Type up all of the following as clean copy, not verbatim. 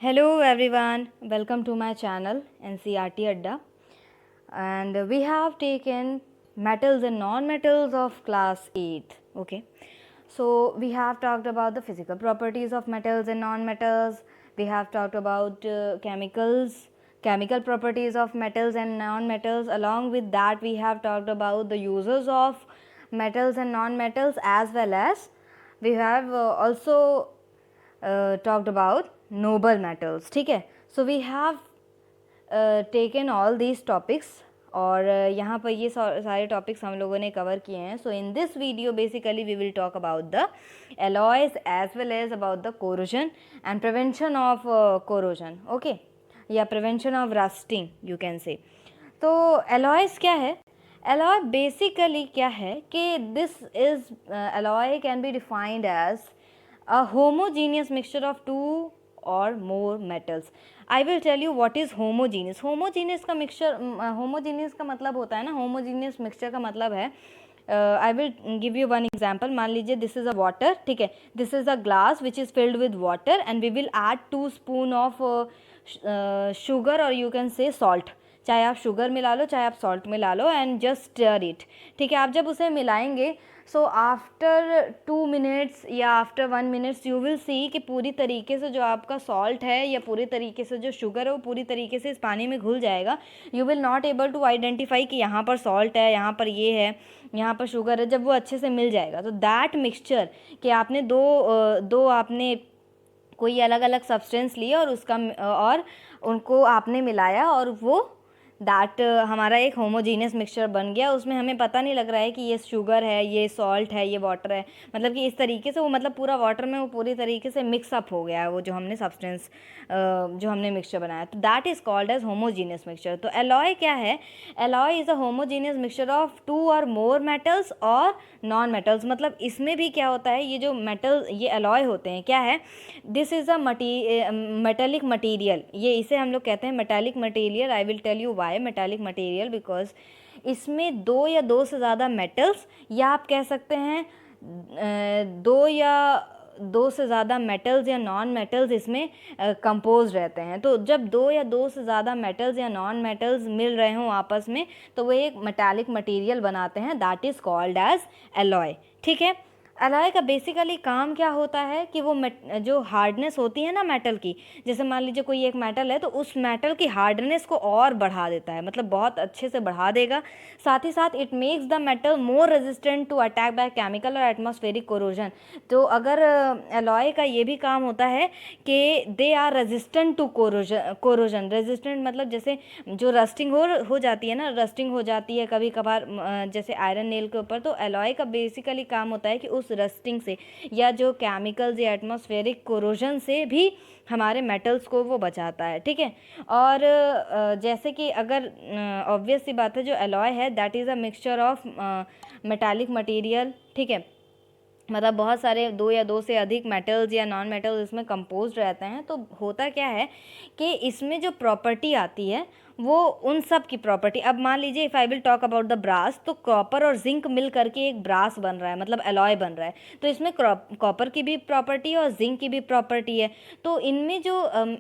Hello everyone, welcome to my channel NCERT Adda, and we have taken metals and non-metals of class 8th. Okay, so we have talked about the physical properties of metals and non-metals. We have talked about chemical properties of metals and non-metals. Along with that, we have talked about the uses of metals and non-metals, as well as we have also talked about noble metals. ठीक है, so we have taken all these topics और यहाँ पर ये सारे topics हम लोगों ने कवर किए हैं. So in this video basically we will talk about the alloys as well as about the corrosion and prevention of corrosion. Okay, या prevention of rusting you can say. तो एलॉयज क्या है? Alloy basically क्या है कि this is alloy can be defined as a homogeneous mixture of two or more metals. I will tell you what is homogeneous. Homogeneous का mixture, homogeneous का मतलब होता है ना, homogeneous mixture का मतलब है, I will give you one example. मान लीजिए this is a water, ठीक है, this is a glass which is filled with water and we will add 2 spoon of sugar or you can say salt. चाहे आप sugar मिला लो, चाहे आप salt मिला लो, एंड जस्ट स्टर इट. ठीक है, आप जब उसे मिलाएंगे सो आफ्टर 2 मिनट्स या after 1 minutes you will see कि पूरी तरीके से जो आपका सॉल्ट है या पूरी तरीके से जो शुगर है वो पूरी तरीके से इस पानी में घुल जाएगा. You will not able to identify कि यहाँ पर सॉल्ट है, यहाँ पर ये है, यहाँ पर शुगर है. जब वो अच्छे से मिल जाएगा तो दैट मिक्सचर कि आपने दो आपने कोई अलग अलग सब्सटेंस लिए और उसका और उनको आपने मिलाया और वो दैट हमारा एक होमोजीनियस मिक्सचर बन गया. उसमें हमें पता नहीं लग रहा है कि ये शुगर है, ये सॉल्ट है, ये वाटर है. मतलब कि इस तरीके से वो मतलब पूरा वाटर में वो पूरी तरीके से मिक्सअप हो गया है वो जो हमने सब्सटेंस जो हमने मिक्सचर बनाया. तो that is called as homogeneous mixture. तो एलॉय क्या है? Alloy is a homogeneous mixture of 2 or more metals or non metals. मतलब इसमें भी क्या होता है, ये जो मेटल ये एलॉय होते हैं क्या है, this is a metallic material. ये इसे हम लोग कहते हैं metallic material. I will tell you why metallic material, because इसमें 2 या 2 से ज़्यादा मेटल्स या आप कह सकते हैं 2 से ज़्यादा मेटल्स या नॉन मेटल्स इसमें कंपोज रहते हैं. तो जब 2 या 2 से ज़्यादा मेटल्स या नॉन मेटल्स मिल रहे हों आपस में तो वो एक मेटालिक मटेरियल बनाते हैं. That is called as alloy. ठीक है, एलॉय का बेसिकली काम क्या होता है कि वो जो हार्डनेस होती है ना मेटल की, जैसे मान लीजिए कोई एक मेटल है तो उस मेटल की हार्डनेस को और बढ़ा देता है, मतलब बहुत अच्छे से बढ़ा देगा. साथ ही साथ it makes the metal more resistant to attack by chemical और एटमॉस्फेरिक कोरोजन. तो अगर एलॉय का ये भी काम होता है कि they are resistant to corrosion. Resistant मतलब जैसे जो रस्टिंग हो जाती है ना, रस्टिंग हो जाती है कभी कभार जैसे आयरन नेल के ऊपर. तो एलॉय का बेसिकली काम होता है कि उस रस्टिंग से या जो केमिकल्स या एटमॉस्फेरिक कोरोजन से भी हमारे मेटल्स को वो बचाता है. ठीक है, और जैसे कि अगर ऑब्वियस सी बात है जो एलॉय है that is a mixture of metallic material. ठीक है, मतलब बहुत सारे 2 या 2 से अधिक मेटल्स या नॉन मेटल्स इसमें कंपोज रहते हैं. तो होता क्या है कि इसमें जो प्रॉपर्टी आती है वो उन सब की प्रॉपर्टी. अब मान लीजिए if I will talk about the brass, तो कॉपर और जिंक मिल करके एक ब्रास बन रहा है, मतलब एलॉय बन रहा है. तो इसमें कॉपर की भी प्रॉपर्टी है और जिंक की भी प्रॉपर्टी है. तो इनमें जो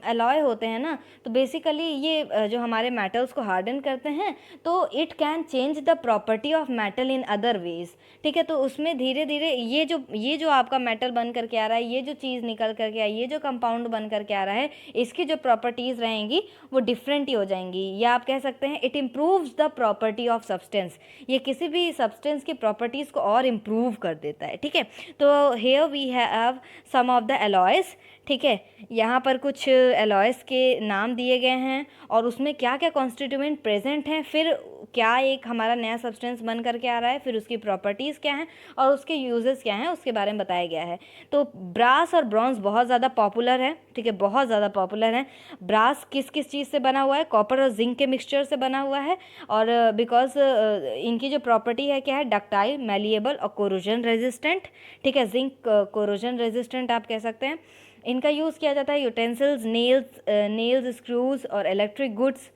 एलॉय होते हैं ना, तो बेसिकली ये जो हमारे मेटल्स को हार्डन करते हैं तो it can change the property of metal in other ways. ठीक है, तो उसमें धीरे धीरे ये जो आपका मेटल बन करके आ रहा है, ये जो चीज़ निकल करके आई, ये जो कंपाउंड बन करके आ रहा है, इसकी जो प्रॉपर्टीज़ रहेंगी वो डिफरेंट ही हो जाएंगी. या आप कह सकते हैं it improves the property of substance. ये किसी भी सब्सटेंस की प्रॉपर्टीज़ को और इम्प्रूव कर देता है. ठीक है, तो here we have some of the alloys. ठीक है, यहाँ पर कुछ एलॉयस के नाम दिए गए हैं और उसमें क्या क्या कॉन्स्टिट्यूएंट प्रेजेंट हैं, फिर क्या एक हमारा नया सब्सटेंस बन करके आ रहा है, फिर उसकी प्रॉपर्टीज़ क्या हैं और उसके यूजेस क्या हैं उसके बारे में बताया गया है. तो ब्रास और ब्रॉन्ज बहुत ज़्यादा पॉपुलर है. ठीक है, बहुत ज़्यादा पॉपुलर है. ब्रास किस किस चीज़ से बना हुआ है? कॉपर और जिंक के मिक्सचर से बना हुआ है. और बिकॉज इनकी जो प्रॉपर्टी है क्या है, डक्टाइल, मैलिएबल और कोरोजन रेजिस्टेंट. ठीक है, जिंक कोरोजन रेजिस्टेंट आप कह सकते हैं. इनका यूज़ किया जाता है यूटेंसिल्स, नेल्स, स्क्रूज और इलेक्ट्रिक गुड्स,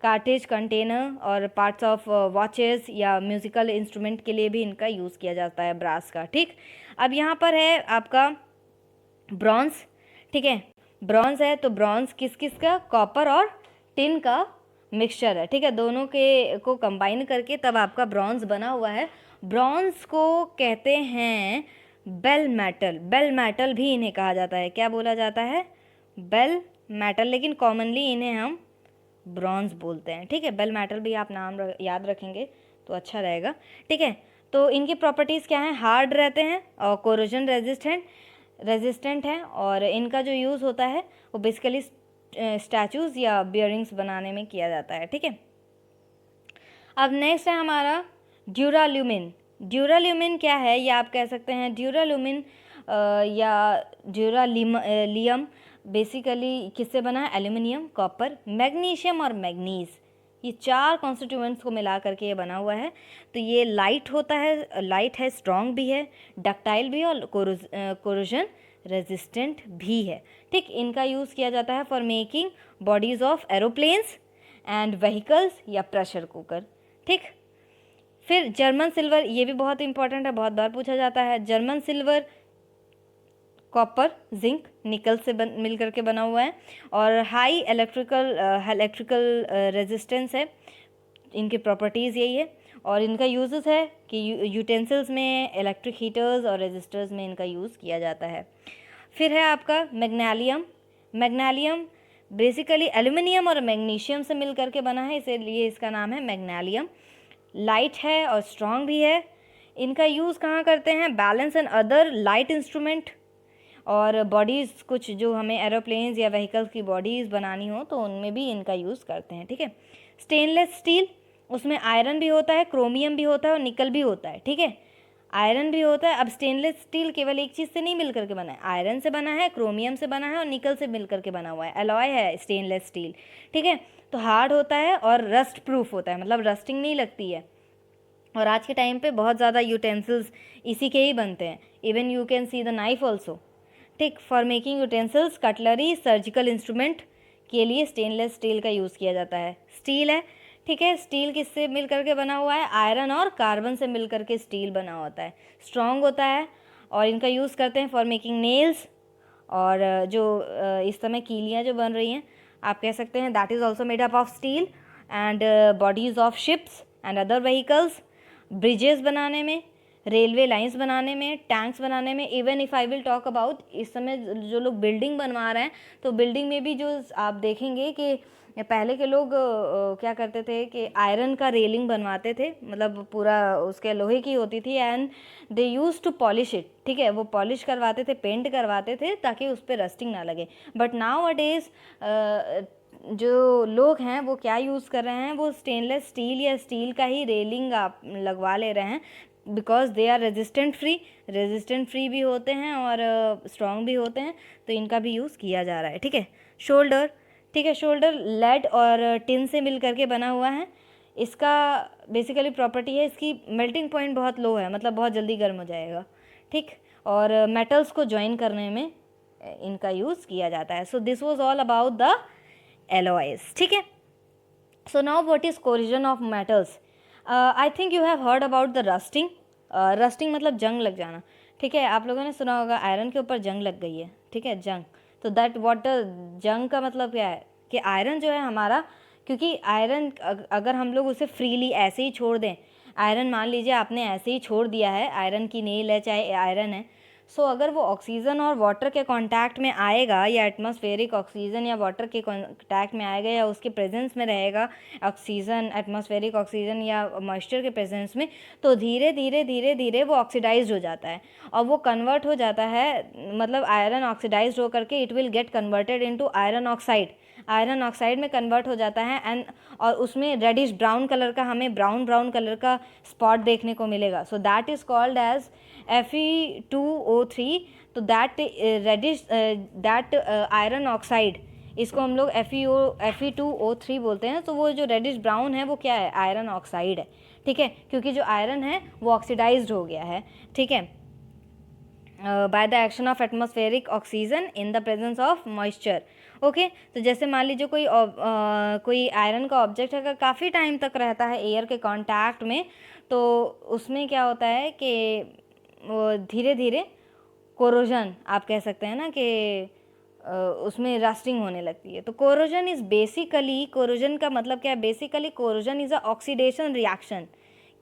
कार्टेज, कंटेनर और पार्ट्स ऑफ वॉचेस या म्यूज़िकल इंस्ट्रूमेंट के लिए भी इनका यूज़ किया जाता है ब्रास का. ठीक, अब यहाँ पर है आपका ब्रॉन्ज. ठीक है, ब्रॉन्ज है तो ब्रॉन्ज किस किस का, कॉपर और टिन का मिक्सचर है, ठीक है, दोनों के को कंबाइन करके तब आपका ब्रॉन्ज बना हुआ है। ब्रॉन्ज को कहते हैं बेल मेटल, बेल मेटल भी इन्हें कहा जाता है, क्या बोला जाता है, बेल मेटल, लेकिन कॉमनली इन्हें हम ब्रॉन्ज बोलते हैं, ठीक है। बेल मेटल भी आप नाम याद रखेंगे तो अच्छा रहेगा, ठीक है। तो इनकी प्रॉपर्टीज़ क्या हैं, हार्ड रहते हैं और कोरोजन रेजिस्टेंट हैं, और इनका जो यूज़ होता है वो बेसिकली स्टैचूज़ या बियरिंग्स बनाने में किया जाता है, ठीक है। अब नेक्स्ट है हमारा ड्यूराल्यूमिन। ड्यूराल्यूमिन क्या है, या आप कह सकते हैं ड्यूराल्यूमिन या ड्यूरालियम बेसिकली किससे बना है, एल्यूमिनियम, कॉपर, मैग्नीशियम और मैग्नीज, ये 4 कॉन्स्टिट्यूएंट्स को मिला करके ये बना हुआ है। तो ये लाइट होता है, लाइट है, स्ट्रॉन्ग भी है, डक्टाइल भी है और कोरोजन रेजिस्टेंट भी है, ठीक। इनका यूज़ किया जाता है for making bodies of aeroplanes and vehicles या प्रेशर कुकर, ठीक। फिर जर्मन सिल्वर, ये भी बहुत इंपॉर्टेंट है, बहुत बार पूछा जाता है। जर्मन सिल्वर कॉपर, जिंक, निकल से मिल करके बना हुआ है, और हाई इलेक्ट्रिकल रेजिस्टेंस है, इनकी प्रॉपर्टीज़ यही है। और इनका यूजेस है कि यूटेंसिल्स में, इलेक्ट्रिक हीटर्स और रेजिस्टर्स में इनका यूज़ किया जाता है। फिर है आपका मैग्नीशियम। मैग्नीशियम बेसिकली एल्यूमिनियम और मैग्नीशियम से मिल करके बना है, इसीलिए इसका नाम है मैग्नीशियम। लाइट है और स्ट्रॉन्ग भी है। इनका यूज़ कहाँ करते हैं, balance and other light instrument और बॉडीज़, कुछ जो हमें एरोप्लेन्स या व्हीकल्स की बॉडीज़ बनानी हो तो उनमें भी इनका यूज़ करते हैं, ठीक है। स्टेनलेस स्टील, उसमें आयरन भी होता है, क्रोमियम भी होता है और निकल भी होता है, ठीक है, आयरन भी होता है। अब स्टेनलेस स्टील केवल एक चीज़ से नहीं मिल करके बना है, आयरन से बना है, क्रोमियम से बना है और निकल से मिल करके बना हुआ है, अलॉय है स्टेनलेस स्टील, ठीक है। तो हार्ड होता है और रस्ट प्रूफ होता है, मतलब रस्टिंग नहीं लगती है। और आज के टाइम पे बहुत ज़्यादा यूटेंसिल्स इसी के ही बनते हैं, even you can see the knife also, ठीक। For making utensils, cutlery, surgical instrument के लिए स्टेनलेस स्टील का यूज़ किया जाता है। स्टील है, ठीक है, स्टील किससे मिल करके बना हुआ है, आयरन और कार्बन से मिल करके स्टील बना होता है, स्ट्रॉन्ग होता है, और इनका यूज़ करते हैं फॉर मेकिंग नेल्स, और जो इस समय कीलियाँ जो बन रही हैं आप कह सकते हैं that is also made up of steel, and bodies of ships and other vehicles, bridges बनाने में, रेलवे लाइंस बनाने में, टैंक्स बनाने में। Even if I will talk about, इस समय जो लोग बिल्डिंग बनवा रहे हैं तो बिल्डिंग में भी जो आप देखेंगे कि पहले के लोग क्या करते थे कि आयरन का रेलिंग बनवाते थे, मतलब पूरा उसके लोहे की होती थी, and they use to polish it, ठीक है, वो पॉलिश करवाते थे, पेंट करवाते थे ताकि उस पर रस्टिंग ना लगे। बट नाउ अ डेज़ जो लोग हैं वो क्या यूज़ कर रहे हैं, वो स्टेनलेस स्टील या स्टील का ही रेलिंग आप लगवा ले रहे हैं, because they are resistant free भी होते हैं और स्ट्रॉन्ग भी होते हैं, तो इनका भी यूज़ किया जा रहा है, ठीक है। शोल्डर, ठीक है, शोल्डर लेड और टिन से मिल करके बना हुआ है। इसका बेसिकली प्रॉपर्टी है, इसकी मेल्टिंग पॉइंट बहुत लो है, मतलब बहुत जल्दी गर्म हो जाएगा, ठीक, और मेटल्स को ज्वाइन करने में इनका यूज़ किया जाता है। So this was all about the alloys, ठीक है। So now what is corrosion of metals. I think you have heard about the rusting. Rusting मतलब जंग लग जाना, ठीक है, आप लोगों ने सुना होगा आयरन के ऊपर जंग लग गई है, ठीक है, जंग। तो दैट व्हाट जंग का मतलब क्या है कि आयरन जो है हमारा, क्योंकि आयरन अगर हम लोग उसे फ्रीली ऐसे ही छोड़ दें, आयरन मान लीजिए आपने ऐसे ही छोड़ दिया है, आयरन की नेल है चाहे आयरन है, सो अगर वो ऑक्सीजन और वाटर के कांटेक्ट में आएगा, या एटमॉस्फेरिक ऑक्सीजन या वाटर के कांटेक्ट में आएगा, या उसके प्रेजेंस में रहेगा ऑक्सीजन, एटमॉस्फेरिक ऑक्सीजन या मॉइस्चर के प्रेजेंस में, तो धीरे धीरे धीरे धीरे वो ऑक्सीडाइज्ड हो जाता है और वो कन्वर्ट हो जाता है, मतलब आयरन ऑक्सीडाइज्ड होकर के it will get converted into iron oxide, iron oxide में कन्वर्ट हो जाता है, एंड और उसमें रेडिश ब्राउन कलर का, हमें ब्राउन कलर का स्पॉट देखने को मिलेगा। So that is called as Fe2O3। तो that reddish that iron oxide, इसको हम लोग Fe2O3 बोलते हैं। तो वो जो रेडिश ब्राउन है वो क्या है, आयरन ऑक्साइड है, ठीक है, क्योंकि जो आयरन है वो ऑक्सीडाइज्ड हो गया है, ठीक है, by the action of atmospheric oxygen in the presence of moisture. Okay, तो जैसे मान लीजिए कोई आयरन का ऑब्जेक्ट अगर काफ़ी टाइम तक रहता है एयर के कांटेक्ट में, तो उसमें क्या होता है कि वो धीरे धीरे कोरोजन, आप कह सकते हैं ना कि उसमें रस्टिंग होने लगती है। तो कोरोजन इज़ बेसिकली, कोरोजन का मतलब क्या है? Basically corrosion is a oxidation reaction.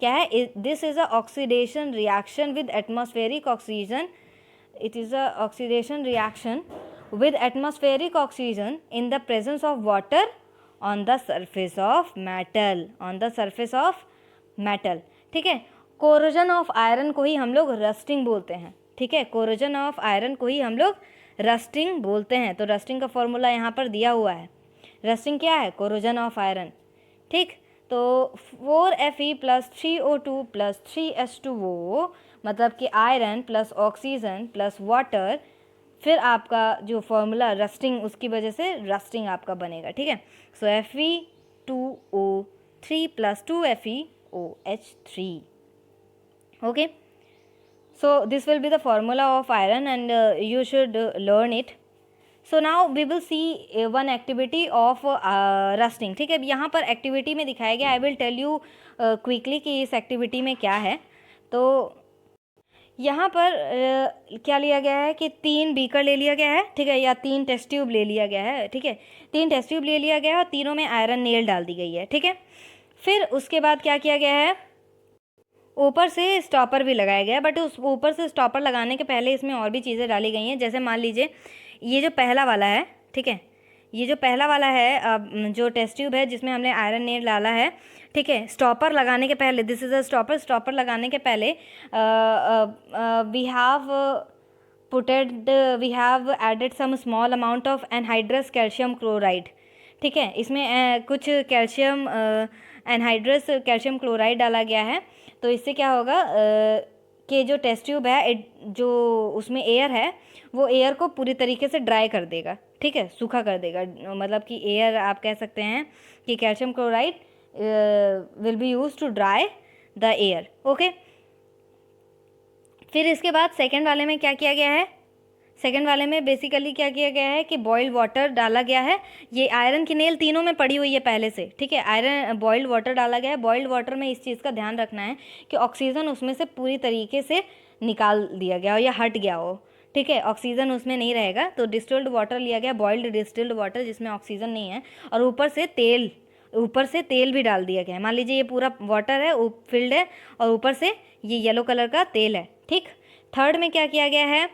क्या है? This is a oxidation reaction with atmospheric oxygen. It is a oxidation reaction with atmospheric oxygen in the presence of water on the surface of metal, on the surface of metal। ठीक है, corrosion of iron को ही हम लोग rusting बोलते हैं। ठीक है, corrosion of iron को ही हम लोग रस्टिंग बोलते हैं। तो रस्टिंग का फॉर्मूला यहाँ पर दिया हुआ है। रस्टिंग क्या है? Corrosion of iron. ठीक, तो 4Fe plus 3O2 plus 3H2O, मतलब कि iron plus oxygen plus water, फिर आपका जो फॉर्मूला रस्टिंग, उसकी वजह से रस्टिंग आपका बनेगा। ठीक है, सो Fe2O3 plus 2FeOH3। Okay, so this will be the formula of iron and you should learn it. So now we will see one activity of rusting। ठीक है, अब यहाँ पर एक्टिविटी में दिखाया गया, I will tell you quickly कि इस एक्टिविटी में क्या है। तो यहाँ पर क्या लिया गया है कि 3 बीकर ले लिया गया है। ठीक है, या 3 टेस्ट ट्यूब ले लिया गया है। ठीक है, 3 टेस्ट ट्यूब ले लिया गया है और तीनों में आयरन नेल डाल दी गई है। ठीक है, फिर उसके बाद क्या किया गया है? ऊपर से स्टॉपर भी लगाया गया है, बट उस ऊपर से स्टॉपर लगाने के पहले इसमें और भी चीज़ें डाली गई हैं। जैसे मान लीजिए ये जो पहला वाला है, ठीक है, ये जो पहला वाला है जो टेस्ट ट्यूब है जिसमें हमने आयरन नेल डाला है, ठीक है, स्टॉपर लगाने के पहले, this is a stopper, stopper लगाने के पहले we have added some small amount of anhydrous calcium chloride. ठीक है, इसमें कुछ कैल्शियम एनहाइड्रस कैल्शियम क्लोराइड डाला गया है। तो इससे क्या होगा कि जो टेस्ट ट्यूब है, जो उसमें एयर है, वो एयर को पूरी तरीके से ड्राई कर देगा। ठीक है, सूखा कर देगा, मतलब कि एयर, आप कह सकते हैं कि calcium chloride will be use to dry the air. Okay, फिर इसके बाद सेकेंड वाले में क्या किया गया है? सेकेंड वाले में बेसिकली क्या किया गया है कि बॉइल्ड वाटर डाला गया है। ये आयरन की नेल तीनों में पड़ी हुई है पहले से। ठीक है, आयरन बॉइल्ड वाटर डाला गया है। बॉइल्ड वाटर में इस चीज़ का ध्यान रखना है कि ऑक्सीजन उसमें से पूरी तरीके से निकाल दिया गया हो या हट गया हो। ठीक है, ऑक्सीजन उसमें नहीं रहेगा। तो डिस्टिल्ड वाटर लिया गया, बॉइल्ड डिस्टिल्ड वाटर जिसमें ऑक्सीजन नहीं है, और ऊपर से तेल भी डाल दिया गया है। मान लीजिए ये पूरा वाटर है, फिल्ड है, और ऊपर से ये येलो कलर का तेल है। ठीक, थर्ड में क्या किया गया है?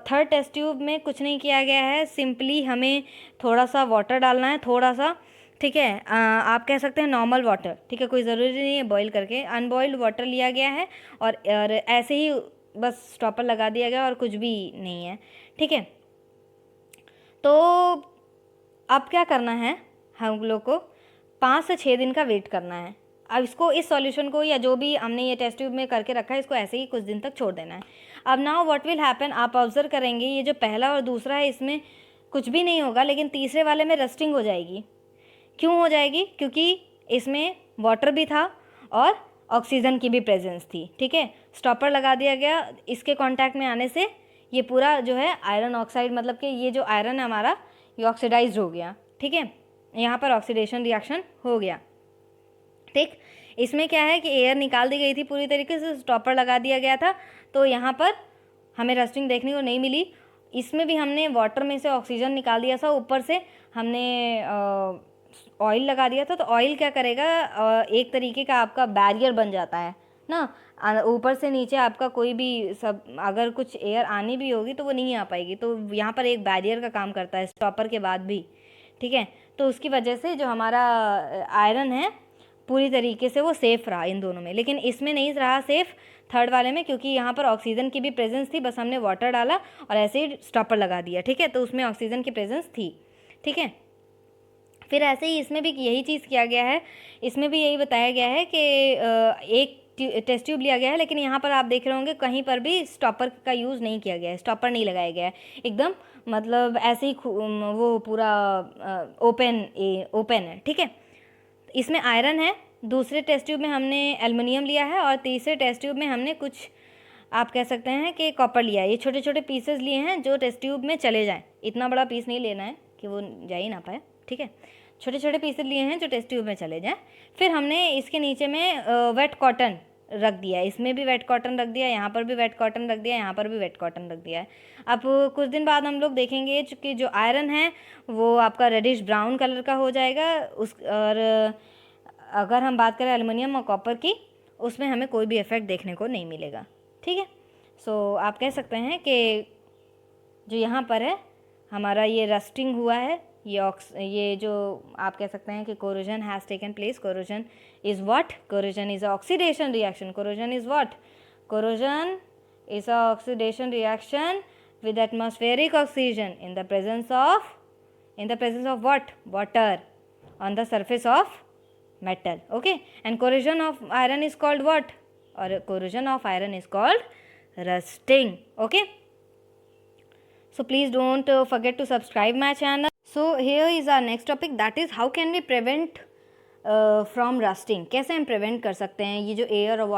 थर्ड टेस्ट ट्यूब में कुछ नहीं किया गया है, सिंपली हमें थोड़ा सा वाटर डालना है, थोड़ा सा। ठीक है, आप कह सकते हैं नॉर्मल वाटर। ठीक है, कोई ज़रूरी नहीं है बॉईल करके, अनबॉइल्ड वाटर लिया गया है और ऐसे ही बस स्टॉपर लगा दिया गया और कुछ भी नहीं है। ठीक है, तो अब क्या करना है? हम लोग को 5 से 6 दिन का वेट करना है। अब इसको, इस सॉल्यूशन को, या जो भी हमने ये टेस्ट ट्यूब में करके रखा है, इसको ऐसे ही कुछ दिन तक छोड़ देना है। अब नाउ व्हाट विल हैपन, आप ऑब्जर्व करेंगे, ये जो पहला और दूसरा है इसमें कुछ भी नहीं होगा, लेकिन तीसरे वाले में रस्टिंग हो जाएगी। क्यों हो जाएगी? क्योंकि इसमें वाटर भी था और ऑक्सीजन की भी प्रेजेंस थी। ठीक है, स्टॉपर लगा दिया गया, इसके कॉन्टैक्ट में आने से ये पूरा जो है आयरन ऑक्साइड, मतलब कि ये जो आयरन है हमारा, ये ऑक्सीडाइज हो गया। ठीक है, यहाँ पर ऑक्सीडेशन रिएक्शन हो गया। ठीक, इसमें क्या है कि एयर निकाल दी गई थी पूरी तरीके से, स्टॉपर लगा दिया गया था, तो यहाँ पर हमें रस्टिंग देखने को नहीं मिली। इसमें भी हमने वाटर में से ऑक्सीजन निकाल दिया था, ऊपर से हमने ऑयल लगा दिया था। तो ऑयल क्या करेगा? एक तरीके का आपका बैरियर बन जाता है ना, ऊपर से नीचे आपका कोई भी सब, अगर कुछ एयर आनी भी होगी तो वो नहीं आ पाएगी। तो यहाँ पर एक बैरियर का काम करता है स्टॉपर के बाद भी। ठीक है, तो उसकी वजह से जो हमारा आयरन है पूरी तरीके से वो सेफ़ रहा इन दोनों में, लेकिन इसमें नहीं रहा सेफ़ थर्ड वाले में, क्योंकि यहाँ पर ऑक्सीजन की भी प्रेजेंस थी, बस हमने वाटर डाला और ऐसे ही स्टॉपर लगा दिया। ठीक है, तो उसमें ऑक्सीजन की प्रेजेंस थी। ठीक है, फिर ऐसे ही इसमें भी यही चीज़ किया गया है। इसमें भी यही बताया गया है कि एक टेस्ट ट्यूब लिया गया है, लेकिन यहाँ पर आप देख रहे होंगे कहीं पर भी स्टॉपर का यूज़ नहीं किया गया है, स्टॉपर नहीं लगाया गया है, एकदम मतलब ऐसे ही वो पूरा ओपन है। ठीक है, इसमें आयरन है, दूसरे टेस्ट ट्यूब में हमने एल्युमिनियम लिया है, और तीसरे टेस्ट ट्यूब में हमने कुछ, आप कह सकते हैं कि कॉपर लिया है। ये छोटे छोटे पीसेस लिए हैं जो टेस्ट ट्यूब में चले जाएं, इतना बड़ा पीस नहीं लेना है कि वो जा ही ना पाए। ठीक है, छोटे छोटे पीसेस लिए हैं जो टेस्ट ट्यूब में चले जाएं। फिर हमने इसके नीचे में वेट कॉटन रख दिया है, इसमें भी वेट कॉटन रख दिया है, यहाँ पर भी वेट कॉटन रख दिया है, यहाँ पर भी वेट कॉटन रख दिया है। अब कुछ दिन बाद हम लोग देखेंगे कि जो आयरन है वो आपका रेडिश ब्राउन कलर का हो जाएगा। और अगर हम बात करें एल्युमिनियम और कॉपर की, उसमें हमें कोई भी इफेक्ट देखने को नहीं मिलेगा। ठीक है, सो आप कह सकते हैं कि जो यहाँ पर है हमारा ये रस्टिंग हुआ है, ये जो आप कह सकते हैं कि corrosion has taken place. Corrosion is what? Corrosion is a oxidation reaction. Corrosion is what? Corrosion is a oxidation reaction with atmospheric oxygen in the presence of what? Water on the surface of metal. Okay, and corrosion of iron is called what? Or corrosion of iron is called rusting. Okay, so please don't forget to subscribe my channel. So here is our next topic, that is how can we prevent from rusting. कैसे हम prevent कर सकते हैं ये जो air और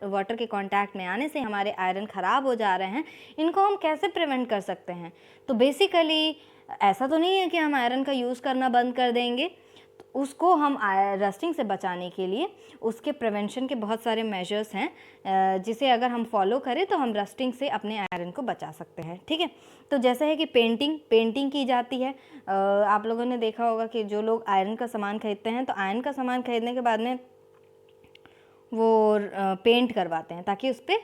water के contact में आने से हमारे आयरन ख़राब हो जा रहे हैं, इनको हम कैसे प्रिवेंट कर सकते हैं। तो बेसिकली ऐसा तो नहीं है कि हम आयरन का यूज़ करना बंद कर देंगे, तो उसको हम रस्टिंग से बचाने के लिए उसके प्रिवेंशन के बहुत सारे मेजर्स हैं जिसे अगर हम फॉलो करें तो हम रस्टिंग से अपने आयरन को बचा सकते हैं। ठीक है, तो जैसे है कि पेंटिंग की जाती है। आप लोगों ने देखा होगा कि जो लोग आयरन का सामान खरीदते हैं तो आयरन का सामान खरीदने के बाद में वो पेंट करवाते हैं ताकि उस पर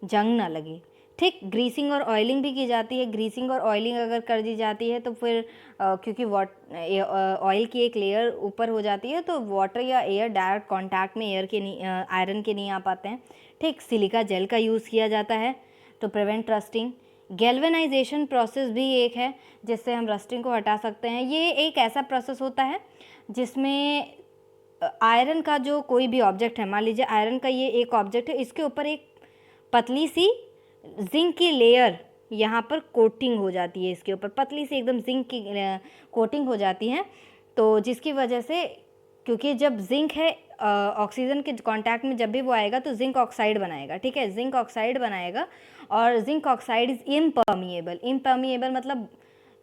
जंग ना लगे। ठीक, ग्रीसिंग और ऑयलिंग भी की जाती है। ग्रीसिंग और ऑयलिंग अगर कर दी जाती है तो फिर क्योंकि ऑयल की एक लेयर ऊपर हो जाती है तो वाटर या एयर डायरेक्ट कांटेक्ट में आयरन के नहीं आ पाते हैं। ठीक, सिलिका जेल का यूज़ किया जाता है टू प्रिवेंट रस्टिंग। गैल्वेनाइजेशन प्रोसेस भी एक है जिससे हम रस्टिंग को हटा सकते हैं। ये एक ऐसा प्रोसेस होता है जिसमें आयरन का जो कोई भी ऑब्जेक्ट है, मान लीजिए आयरन का ये एक ऑब्जेक्ट है, इसके ऊपर एक पतली सी जिंक की लेयर यहाँ पर कोटिंग हो जाती है, इसके ऊपर पतली सी एकदम जिंक की कोटिंग हो जाती है। तो जिसकी वजह से, क्योंकि जब जिंक है ऑक्सीजन के कांटेक्ट में जब भी वो आएगा तो जिंक ऑक्साइड बनाएगा। ठीक है, जिंक ऑक्साइड बनाएगा और जिंक ऑक्साइड इज़ इम्पर्मिएबल मतलब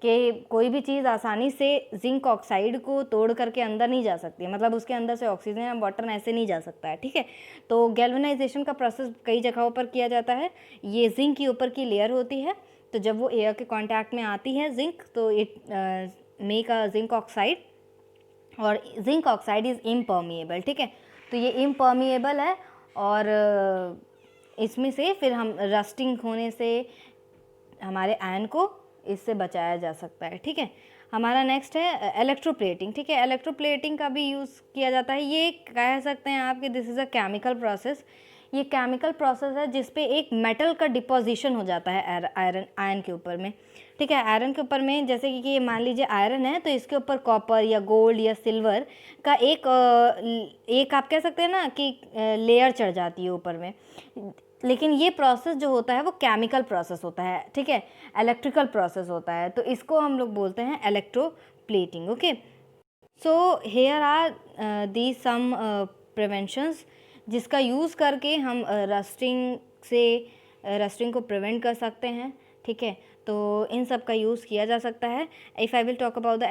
कि कोई भी चीज़ आसानी से जिंक ऑक्साइड को तोड़ करके अंदर नहीं जा सकती है, मतलब उसके अंदर से ऑक्सीजन या वाटर ऐसे नहीं जा सकता है। ठीक है, तो गैल्वेनाइजेशन का प्रोसेस कई जगहों पर किया जाता है। ये जिंक की ऊपर की लेयर होती है, तो जब वो एयर के कांटेक्ट में आती है जिंक तो it make a zinc oxide, और जिंक ऑक्साइड इज़ इम्पर्मिएबल। ठीक है, तो ये इम्पर्मिएबल है और इसमें से फिर हम रस्टिंग होने से हमारे आयरन को इससे बचाया जा सकता है। ठीक है, हमारा नेक्स्ट है इलेक्ट्रोप्लेटिंग। ठीक है, इलेक्ट्रोप्लेटिंग का भी यूज़ किया जाता है। ये कह सकते हैं आप कि this is a chemical process. ये केमिकल प्रोसेस है जिस पे एक मेटल का डिपोजिशन हो जाता है आयरन के ऊपर में। ठीक है, आयरन के ऊपर में जैसे कि ये मान लीजिए आयरन है तो इसके ऊपर कॉपर या गोल्ड या सिल्वर का एक आप कह सकते हैं ना कि लेयर चढ़ जाती है ऊपर में। लेकिन ये प्रोसेस जो होता है वो केमिकल प्रोसेस होता है। ठीक है, इलेक्ट्रिकल प्रोसेस होता है, तो इसको हम लोग बोलते हैं electroplating. Okay, so here are the some preventions जिसका यूज़ करके हम रस्टिंग को प्रिवेंट कर सकते हैं। ठीक है, तो इन सब का यूज़ किया जा सकता है। If I will talk about the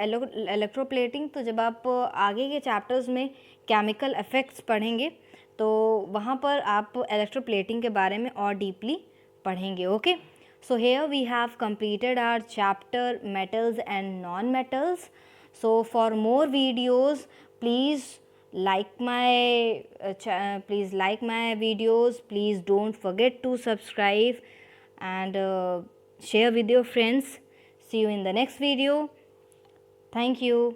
electroplating, तो जब आप आगे के चैप्टर्स में केमिकल इफ़ेक्ट्स पढ़ेंगे तो वहाँ पर आप इलेक्ट्रोप्लेटिंग के बारे में और डीपली पढ़ेंगे। Okay, so here we have completed our chapter metals and non-metals. So for more videos, please like my videos. Please don't forget to subscribe and share with your friends. See you in the next video. Thank you.